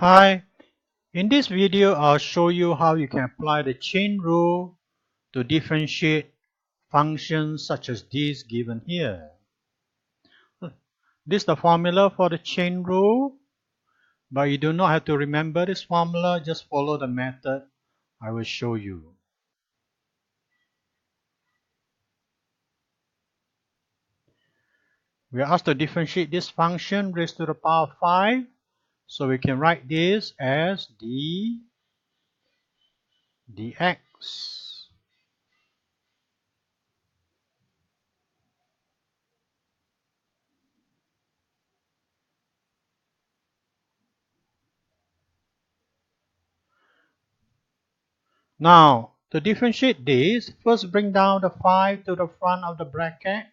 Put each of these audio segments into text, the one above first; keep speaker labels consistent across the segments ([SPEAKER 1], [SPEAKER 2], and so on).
[SPEAKER 1] Hi, in this video I'll show you how you can apply the chain rule to differentiate functions such as these given here. This is the formula for the chain rule, but you do not have to remember this formula, just follow the method I will show you. We are asked to differentiate this function raised to the power of 5, so we can write this as dx. Now, to differentiate this, first bring down the 5 to the front of the bracket.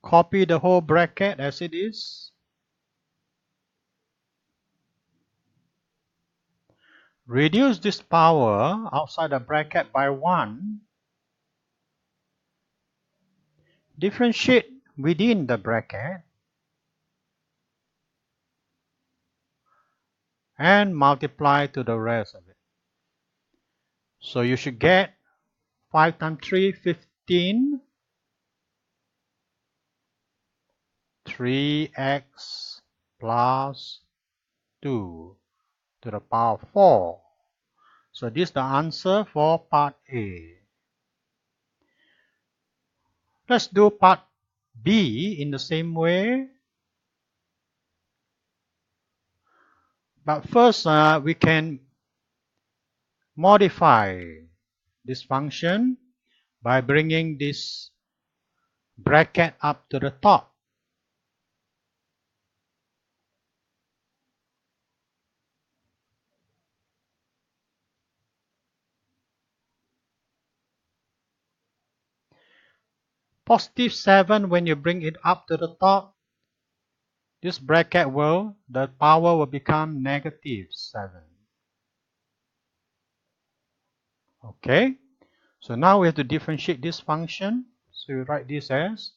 [SPEAKER 1] Copy the whole bracket as it is. Reduce this power outside the bracket by 1. Differentiate within the bracket. And multiply to the rest of it. So you should get 5 times 3, 15. 3x plus 2 to the power of 4. So this is the answer for part A. Let's do part B in the same way. But first, we can modify this function by bringing this bracket up to the top. Positive 7, when you bring it up to the top, this bracket the power will become negative 7. Okay, so now we have to differentiate this function. So you write this as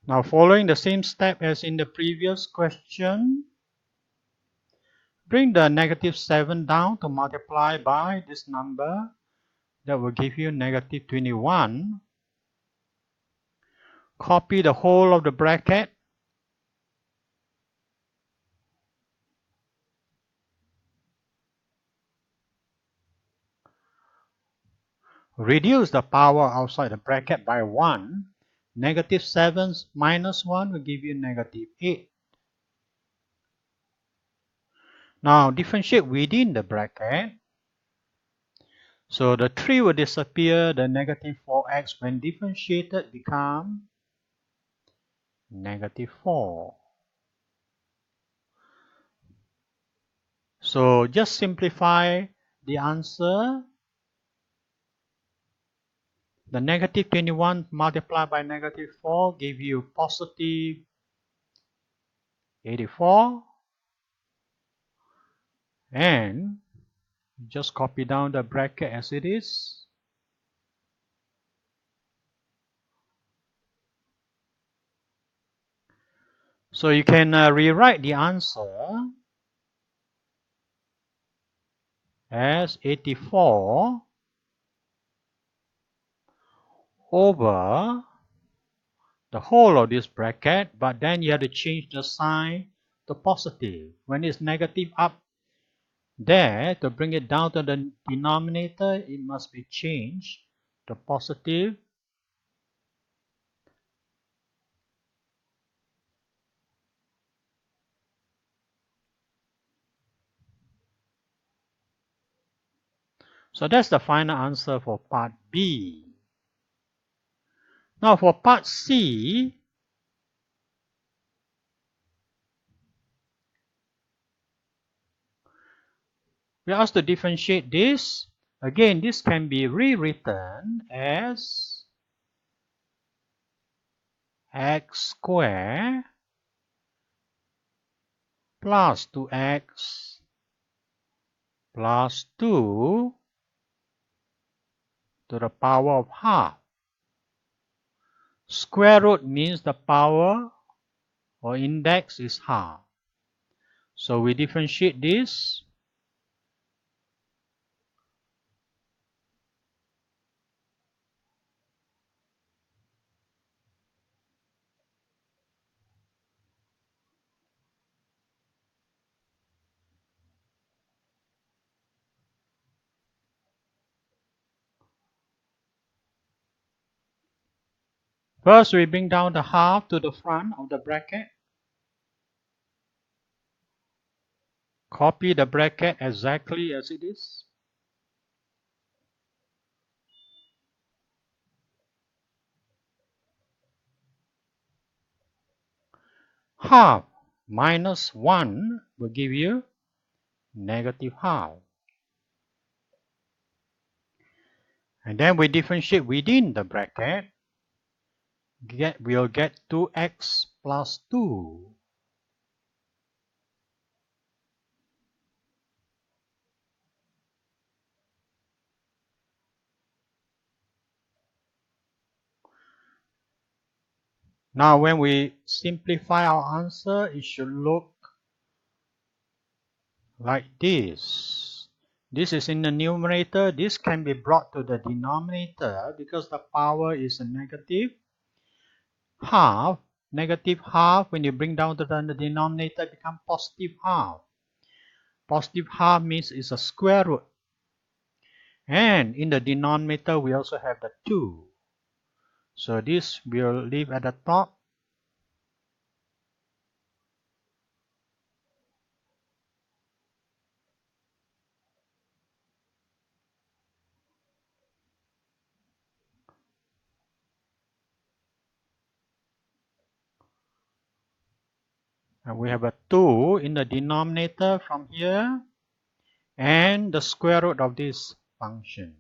[SPEAKER 1] now, following the same step as in the previous question, bring the negative 7 down to multiply by this number. That will give you negative 21. Copy the whole of the bracket. Reduce the power outside the bracket by 1. Negative 7 minus 1 will give you negative 8. Now differentiate within the bracket. So the 3 will disappear. The negative 4x when differentiated become negative 4. So just simplify the answer. The negative 21 multiplied by negative 4 give you positive 84. And just copy down the bracket as it is. So you can rewrite the answer as 84 over the whole of this bracket, but then you have to change the sign to positive. When it's negative up there, to bring it down to the denominator, it must be changed to positive. So that's the final answer for part B. Now for part C, We are asked to differentiate this. Again, this can be rewritten as x squared plus 2x plus 2 to the power of half. Square root means the power or index is half. So we differentiate this. First, we bring down the half to the front of the bracket. Copy the bracket exactly as it is. Half minus 1 will give you negative half. And then we differentiate within the bracket. We'll get 2x plus 2. Now when we simplify our answer, it should look like this. This is in the numerator. This can be brought to the denominator because the power is a negative half. Negative half, when you bring down to the denominator, become positive half. Positive half means it's a square root. And in the denominator, we also have the 2. So this will leave at the top. And we have a 2 in the denominator from here. And the square root of this function.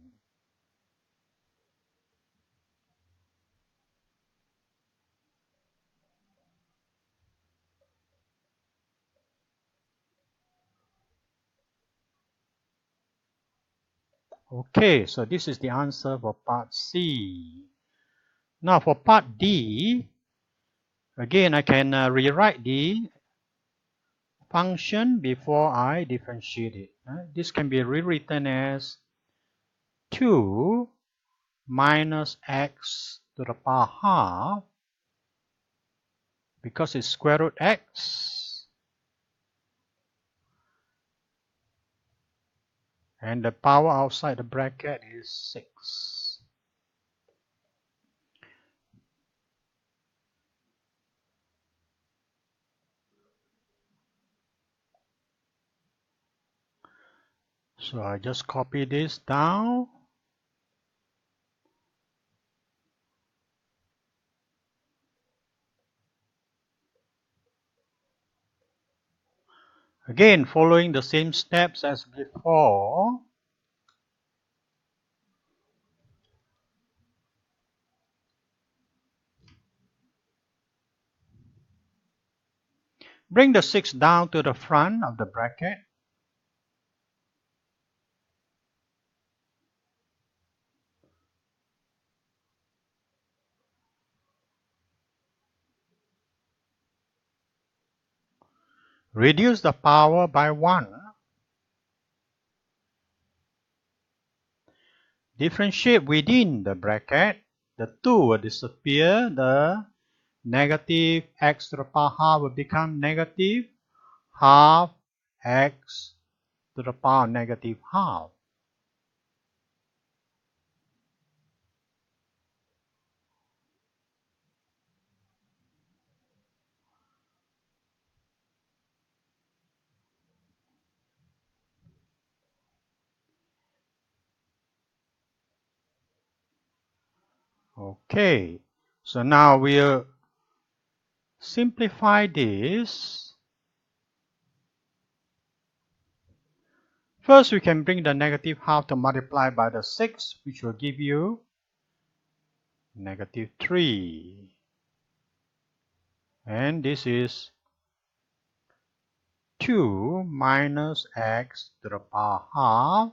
[SPEAKER 1] Okay, so this is the answer for part C. Now for part D, again I can rewrite the function before I differentiate it. This can be rewritten as 2 minus x to the power half because it's square root x. And the power outside the bracket is 6. So I just copy this down. Again, following the same steps as before. Bring the 6 down to the front of the bracket. Reduce the power by 1. Differentiate within the bracket. The 2 will disappear. The negative x to the power half will become negative half x to the power negative half. Okay, so now we'll simplify this. First, we can bring the negative half to multiply by the 6, which will give you negative 3. And this is 2 minus x to the power half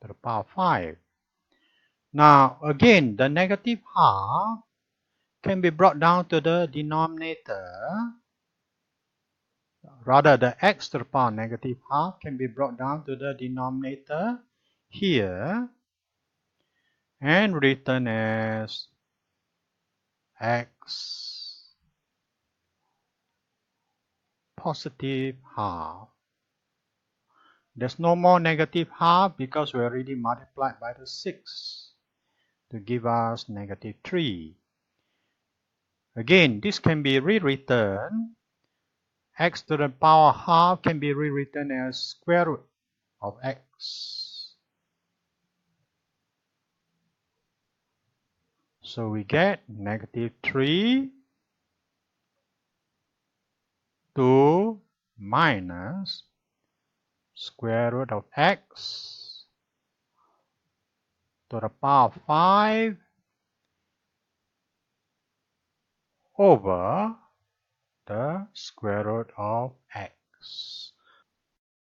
[SPEAKER 1] to the power 5. Now, again, the negative half can be brought down to the denominator. Rather, the x to the power negative half can be brought down to the denominator here and written as x positive half. There's no more negative half because we already multiplied by the 6 to give us negative 3. Again, this can be rewritten. X to the power half can be rewritten as square root of x. So we get negative 3 to minus square root of x to the power 5 over the square root of x.